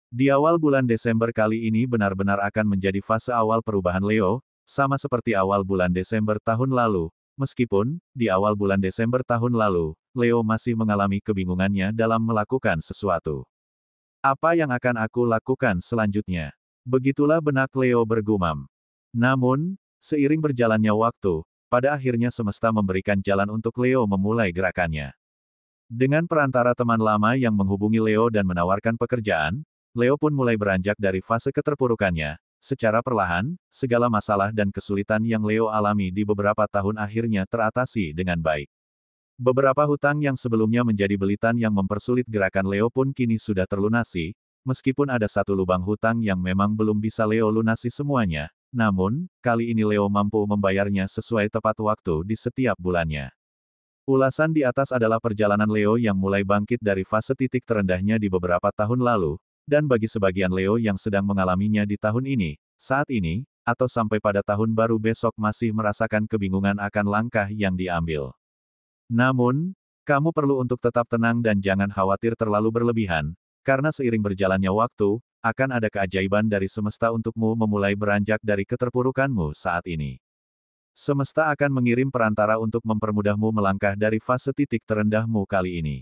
Di awal bulan Desember kali ini benar-benar akan menjadi fase awal perubahan Leo, sama seperti awal bulan Desember tahun lalu. Meskipun, di awal bulan Desember tahun lalu, Leo masih mengalami kebingungannya dalam melakukan sesuatu. Apa yang akan aku lakukan selanjutnya? Begitulah benak Leo bergumam. Namun, seiring berjalannya waktu, pada akhirnya semesta memberikan jalan untuk Leo memulai gerakannya. Dengan perantara teman lama yang menghubungi Leo dan menawarkan pekerjaan, Leo pun mulai beranjak dari fase keterpurukannya. Secara perlahan, segala masalah dan kesulitan yang Leo alami di beberapa tahun akhirnya teratasi dengan baik. Beberapa hutang yang sebelumnya menjadi belitan yang mempersulit gerakan Leo pun kini sudah terlunasi, meskipun ada satu lubang hutang yang memang belum bisa Leo lunasi semuanya, namun, kali ini Leo mampu membayarnya sesuai tepat waktu di setiap bulannya. Ulasan di atas adalah perjalanan Leo yang mulai bangkit dari fase titik terendahnya di beberapa tahun lalu, dan bagi sebagian Leo yang sedang mengalaminya di tahun ini, saat ini, atau sampai pada tahun baru besok masih merasakan kebingungan akan langkah yang diambil. Namun, kamu perlu untuk tetap tenang dan jangan khawatir terlalu berlebihan, karena seiring berjalannya waktu, akan ada keajaiban dari semesta untukmu memulai beranjak dari keterpurukanmu saat ini. Semesta akan mengirim perantara untuk mempermudahmu melangkah dari fase titik terendahmu kali ini.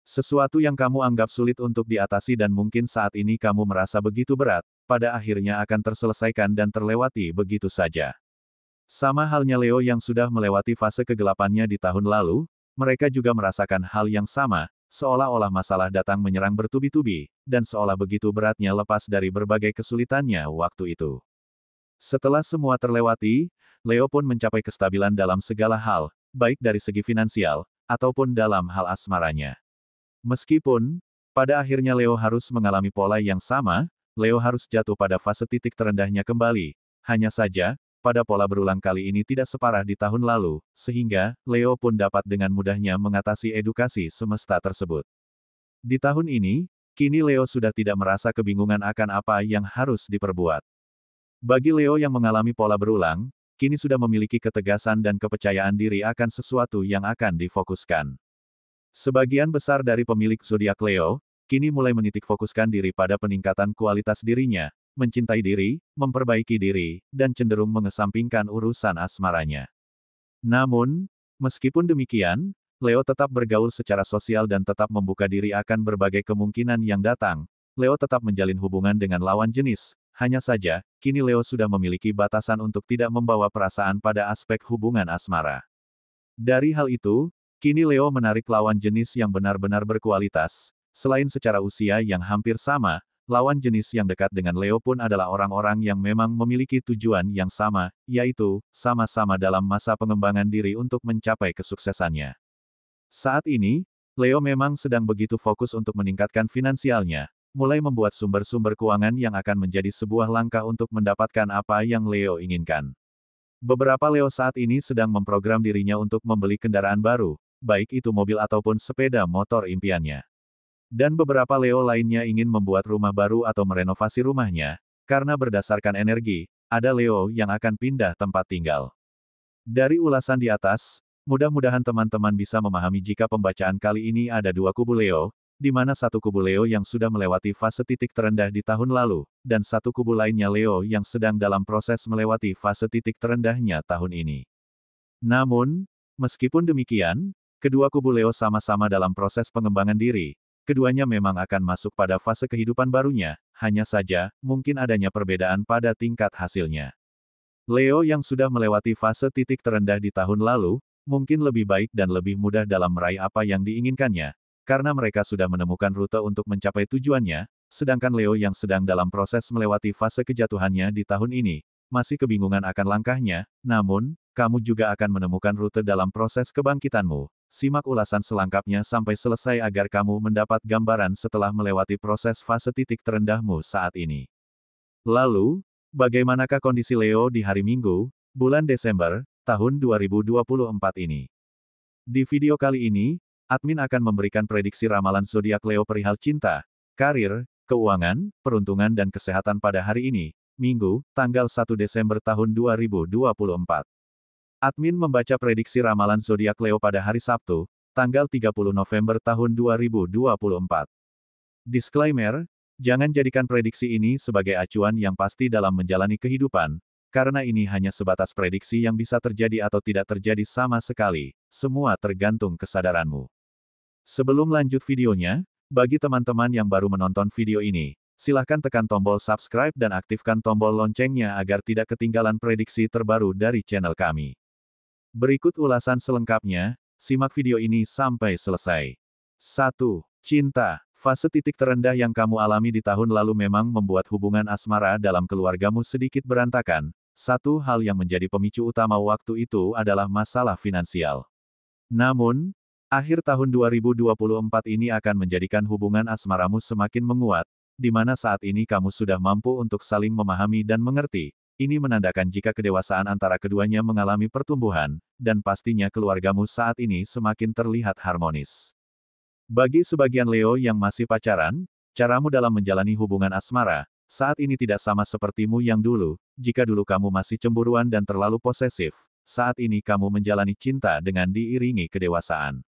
Sesuatu yang kamu anggap sulit untuk diatasi dan mungkin saat ini kamu merasa begitu berat, pada akhirnya akan terselesaikan dan terlewati begitu saja. Sama halnya Leo yang sudah melewati fase kegelapannya di tahun lalu, mereka juga merasakan hal yang sama, seolah-olah masalah datang menyerang bertubi-tubi, dan seolah begitu beratnya lepas dari berbagai kesulitannya waktu itu. Setelah semua terlewati, Leo pun mencapai kestabilan dalam segala hal, baik dari segi finansial, ataupun dalam hal asmaranya. Meskipun, pada akhirnya Leo harus mengalami pola yang sama, Leo harus jatuh pada fase titik terendahnya kembali. Hanya saja, pada pola berulang kali ini tidak separah di tahun lalu, sehingga, Leo pun dapat dengan mudahnya mengatasi edukasi semesta tersebut. Di tahun ini, kini Leo sudah tidak merasa kebingungan akan apa yang harus diperbuat. Bagi Leo yang mengalami pola berulang, kini sudah memiliki ketegasan dan kepercayaan diri akan sesuatu yang akan difokuskan. Sebagian besar dari pemilik zodiak Leo, kini mulai menitik fokuskan diri pada peningkatan kualitas dirinya, mencintai diri, memperbaiki diri, dan cenderung mengesampingkan urusan asmaranya. Namun, meskipun demikian, Leo tetap bergaul secara sosial dan tetap membuka diri akan berbagai kemungkinan yang datang. Leo tetap menjalin hubungan dengan lawan jenis, hanya saja, kini Leo sudah memiliki batasan untuk tidak membawa perasaan pada aspek hubungan asmara. Dari hal itu, kini Leo menarik lawan jenis yang benar-benar berkualitas. Selain secara usia yang hampir sama, lawan jenis yang dekat dengan Leo pun adalah orang-orang yang memang memiliki tujuan yang sama, yaitu, sama-sama dalam masa pengembangan diri untuk mencapai kesuksesannya. Saat ini, Leo memang sedang begitu fokus untuk meningkatkan finansialnya, mulai membuat sumber-sumber keuangan yang akan menjadi sebuah langkah untuk mendapatkan apa yang Leo inginkan. Beberapa Leo saat ini sedang memprogram dirinya untuk membeli kendaraan baru, baik itu mobil ataupun sepeda motor impiannya. Dan beberapa Leo lainnya ingin membuat rumah baru atau merenovasi rumahnya, karena berdasarkan energi, ada Leo yang akan pindah tempat tinggal. Dari ulasan di atas, mudah-mudahan teman-teman bisa memahami jika pembacaan kali ini ada dua kubu Leo, di mana satu kubu Leo yang sudah melewati fase titik terendah di tahun lalu, dan satu kubu lainnya Leo yang sedang dalam proses melewati fase titik terendahnya tahun ini. Namun, meskipun demikian, kedua kubu Leo sama-sama dalam proses pengembangan diri. Keduanya memang akan masuk pada fase kehidupan barunya, hanya saja, mungkin adanya perbedaan pada tingkat hasilnya. Leo yang sudah melewati fase titik terendah di tahun lalu, mungkin lebih baik dan lebih mudah dalam meraih apa yang diinginkannya, karena mereka sudah menemukan rute untuk mencapai tujuannya, sedangkan Leo yang sedang dalam proses melewati fase kejatuhannya di tahun ini, masih kebingungan akan langkahnya, namun, kamu juga akan menemukan rute dalam proses kebangkitanmu. Simak ulasan selengkapnya sampai selesai agar kamu mendapat gambaran setelah melewati proses fase titik terendahmu saat ini. Lalu, bagaimanakah kondisi Leo di hari Minggu, bulan Desember, tahun 2024 ini? Di video kali ini, admin akan memberikan prediksi ramalan zodiak Leo perihal cinta, karir, keuangan, peruntungan dan kesehatan pada hari ini, Minggu, tanggal 1 Desember tahun 2024. Admin membaca prediksi ramalan zodiak Leo pada hari Sabtu, tanggal 30 November tahun 2024. Disclaimer, Jangan jadikan prediksi ini sebagai acuan yang pasti dalam menjalani kehidupan, karena ini hanya sebatas prediksi yang bisa terjadi atau tidak terjadi sama sekali, semua tergantung kesadaranmu. Sebelum lanjut videonya, bagi teman-teman yang baru menonton video ini, silahkan tekan tombol subscribe dan aktifkan tombol loncengnya agar tidak ketinggalan prediksi terbaru dari channel kami. Berikut ulasan selengkapnya, simak video ini sampai selesai. 1. Cinta. Fase titik terendah yang kamu alami di tahun lalu memang membuat hubungan asmara dalam keluargamu sedikit berantakan. Satu hal yang menjadi pemicu utama waktu itu adalah masalah finansial. Namun, akhir tahun 2024 ini akan menjadikan hubungan asmaramu semakin menguat, di mana saat ini kamu sudah mampu untuk saling memahami dan mengerti. Ini menandakan jika kedewasaan antara keduanya mengalami pertumbuhan, dan pastinya keluargamu saat ini semakin terlihat harmonis. Bagi sebagian Leo yang masih pacaran, caramu dalam menjalani hubungan asmara, saat ini tidak sama sepertimu yang dulu. Jika dulu kamu masih cemburuan dan terlalu posesif, saat ini kamu menjalani cinta dengan diiringi kedewasaan.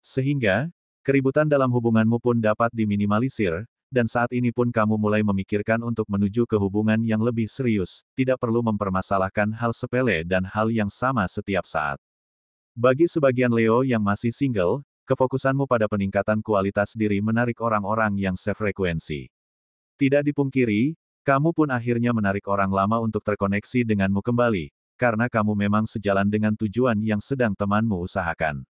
Sehingga, keributan dalam hubunganmu pun dapat diminimalisir, dan saat ini pun kamu mulai memikirkan untuk menuju ke hubungan yang lebih serius, tidak perlu mempermasalahkan hal sepele dan hal yang sama setiap saat. Bagi sebagian Leo yang masih single, kefokusanmu pada peningkatan kualitas diri menarik orang-orang yang sefrekuensi. Tidak dipungkiri, kamu pun akhirnya menarik orang lama untuk terkoneksi denganmu kembali, karena kamu memang sejalan dengan tujuan yang sedang temanmu usahakan.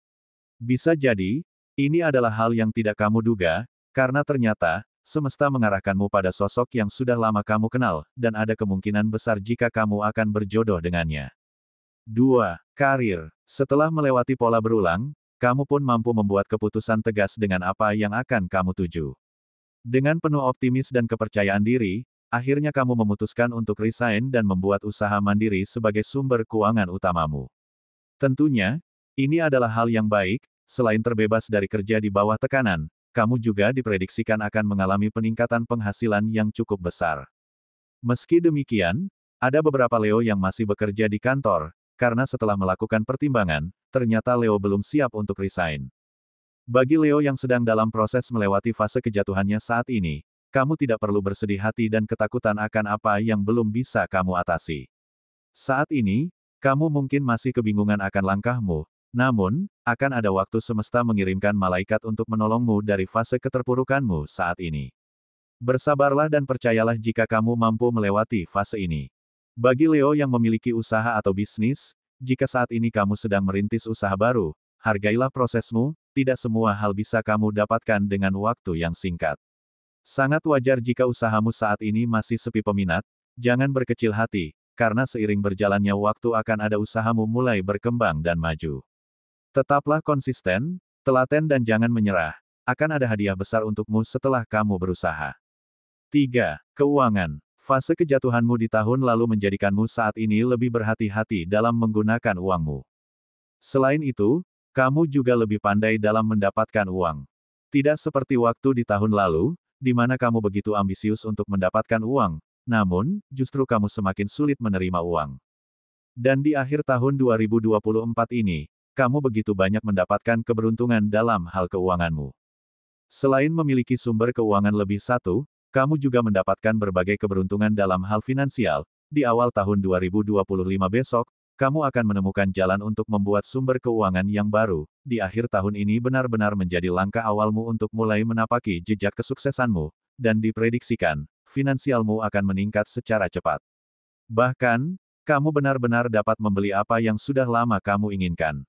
Bisa jadi, ini adalah hal yang tidak kamu duga, karena ternyata, semesta mengarahkanmu pada sosok yang sudah lama kamu kenal, dan ada kemungkinan besar jika kamu akan berjodoh dengannya. 2. Karir. Setelah melewati pola berulang, kamu pun mampu membuat keputusan tegas dengan apa yang akan kamu tuju. Dengan penuh optimis dan kepercayaan diri, akhirnya kamu memutuskan untuk resign dan membuat usaha mandiri sebagai sumber keuangan utamamu. Tentunya, ini adalah hal yang baik, selain terbebas dari kerja di bawah tekanan, kamu juga diprediksikan akan mengalami peningkatan penghasilan yang cukup besar. Meski demikian, ada beberapa Leo yang masih bekerja di kantor, karena setelah melakukan pertimbangan, ternyata Leo belum siap untuk resign. Bagi Leo yang sedang dalam proses melewati fase kejatuhannya saat ini, kamu tidak perlu bersedih hati dan ketakutan akan apa yang belum bisa kamu atasi. Saat ini, kamu mungkin masih kebingungan akan langkahmu, namun, akan ada waktu semesta mengirimkan malaikat untuk menolongmu dari fase keterpurukanmu saat ini. Bersabarlah dan percayalah jika kamu mampu melewati fase ini. Bagi Leo yang memiliki usaha atau bisnis, jika saat ini kamu sedang merintis usaha baru, hargailah prosesmu, tidak semua hal bisa kamu dapatkan dengan waktu yang singkat. Sangat wajar jika usahamu saat ini masih sepi peminat, jangan berkecil hati, karena seiring berjalannya waktu akan ada usahamu mulai berkembang dan maju. Tetaplah konsisten, telaten dan jangan menyerah, akan ada hadiah besar untukmu setelah kamu berusaha. 3. Keuangan. Fase kejatuhanmu di tahun lalu menjadikanmu saat ini lebih berhati-hati dalam menggunakan uangmu. Selain itu, kamu juga lebih pandai dalam mendapatkan uang. Tidak seperti waktu di tahun lalu, di mana kamu begitu ambisius untuk mendapatkan uang, namun, justru kamu semakin sulit menerima uang. Dan di akhir tahun 2024 ini, kamu begitu banyak mendapatkan keberuntungan dalam hal keuanganmu. Selain memiliki sumber keuangan lebih satu, kamu juga mendapatkan berbagai keberuntungan dalam hal finansial. Di awal tahun 2025 besok, kamu akan menemukan jalan untuk membuat sumber keuangan yang baru. Di akhir tahun ini benar-benar menjadi langkah awalmu untuk mulai menapaki jejak kesuksesanmu, dan diprediksikan, finansialmu akan meningkat secara cepat. Bahkan, kamu benar-benar dapat membeli apa yang sudah lama kamu inginkan.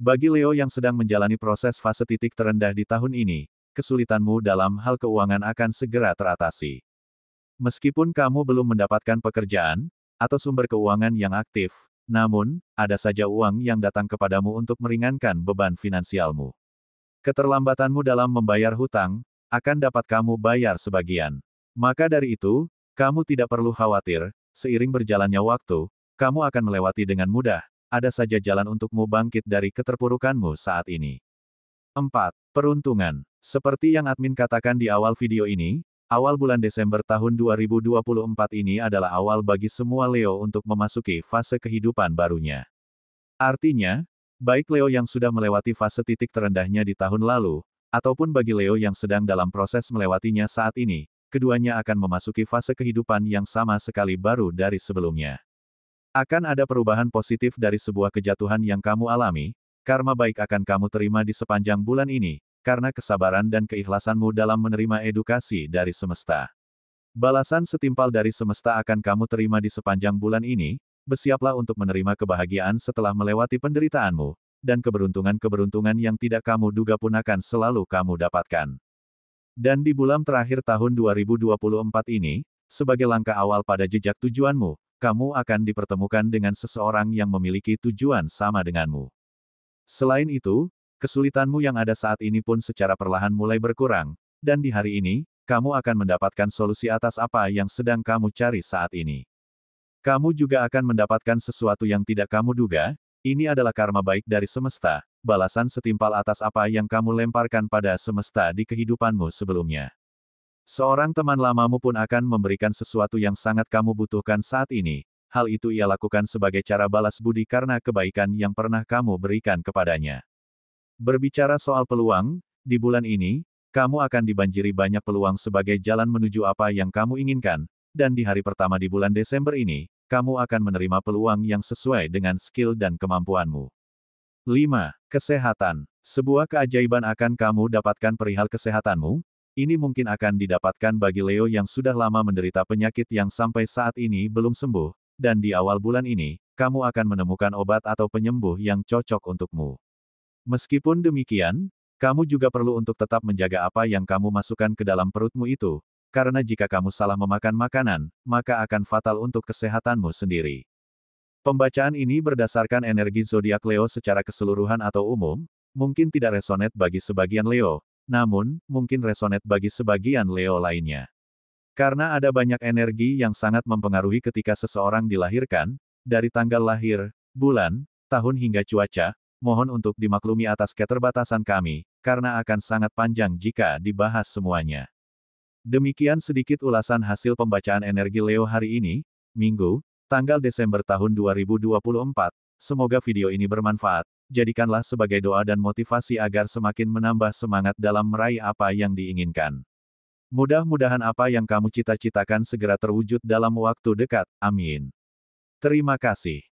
Bagi Leo yang sedang menjalani proses fase titik terendah di tahun ini, kesulitanmu dalam hal keuangan akan segera teratasi. Meskipun kamu belum mendapatkan pekerjaan, atau sumber keuangan yang aktif, namun, ada saja uang yang datang kepadamu untuk meringankan beban finansialmu. Keterlambatanmu dalam membayar hutang, akan dapat kamu bayar sebagian. Maka dari itu, kamu tidak perlu khawatir, seiring berjalannya waktu, kamu akan melewati dengan mudah, ada saja jalan untukmu bangkit dari keterpurukanmu saat ini. 4. Peruntungan. Seperti yang admin katakan di awal video ini, awal bulan Desember tahun 2024 ini adalah awal bagi semua Leo untuk memasuki fase kehidupan barunya. Artinya, baik Leo yang sudah melewati fase titik terendahnya di tahun lalu, ataupun bagi Leo yang sedang dalam proses melewatinya saat ini, keduanya akan memasuki fase kehidupan yang sama sekali baru dari sebelumnya. Akan ada perubahan positif dari sebuah kejatuhan yang kamu alami, karma baik akan kamu terima di sepanjang bulan ini, karena kesabaran dan keikhlasanmu dalam menerima edukasi dari semesta. Balasan setimpal dari semesta akan kamu terima di sepanjang bulan ini, bersiaplah untuk menerima kebahagiaan setelah melewati penderitaanmu, dan keberuntungan-keberuntungan yang tidak kamu duga pun akan selalu kamu dapatkan. Dan di bulan terakhir tahun 2024 ini, sebagai langkah awal pada jejak tujuanmu, kamu akan dipertemukan dengan seseorang yang memiliki tujuan sama denganmu. Selain itu, kesulitanmu yang ada saat ini pun secara perlahan mulai berkurang, dan di hari ini, kamu akan mendapatkan solusi atas apa yang sedang kamu cari saat ini. Kamu juga akan mendapatkan sesuatu yang tidak kamu duga, ini adalah karma baik dari semesta, balasan setimpal atas apa yang kamu lemparkan pada semesta di kehidupanmu sebelumnya. Seorang teman lamamu pun akan memberikan sesuatu yang sangat kamu butuhkan saat ini, hal itu ia lakukan sebagai cara balas budi karena kebaikan yang pernah kamu berikan kepadanya. Berbicara soal peluang, di bulan ini, kamu akan dibanjiri banyak peluang sebagai jalan menuju apa yang kamu inginkan, dan di hari pertama di bulan Desember ini, kamu akan menerima peluang yang sesuai dengan skill dan kemampuanmu. 5. Kesehatan. Sebuah keajaiban akan kamu dapatkan perihal kesehatanmu. Ini mungkin akan didapatkan bagi Leo yang sudah lama menderita penyakit yang sampai saat ini belum sembuh, dan di awal bulan ini, kamu akan menemukan obat atau penyembuh yang cocok untukmu. Meskipun demikian, kamu juga perlu untuk tetap menjaga apa yang kamu masukkan ke dalam perutmu itu, karena jika kamu salah memakan makanan, maka akan fatal untuk kesehatanmu sendiri. Pembacaan ini berdasarkan energi zodiak Leo secara keseluruhan atau umum, mungkin tidak resonate bagi sebagian Leo, namun, mungkin resonate bagi sebagian Leo lainnya. Karena ada banyak energi yang sangat mempengaruhi ketika seseorang dilahirkan, dari tanggal lahir, bulan, tahun hingga cuaca, mohon untuk dimaklumi atas keterbatasan kami, karena akan sangat panjang jika dibahas semuanya. Demikian sedikit ulasan hasil pembacaan energi Leo hari ini, Minggu, tanggal Desember tahun 2024. Semoga video ini bermanfaat. Jadikanlah sebagai doa dan motivasi agar semakin menambah semangat dalam meraih apa yang diinginkan. Mudah-mudahan apa yang kamu cita-citakan segera terwujud dalam waktu dekat. Amin. Terima kasih.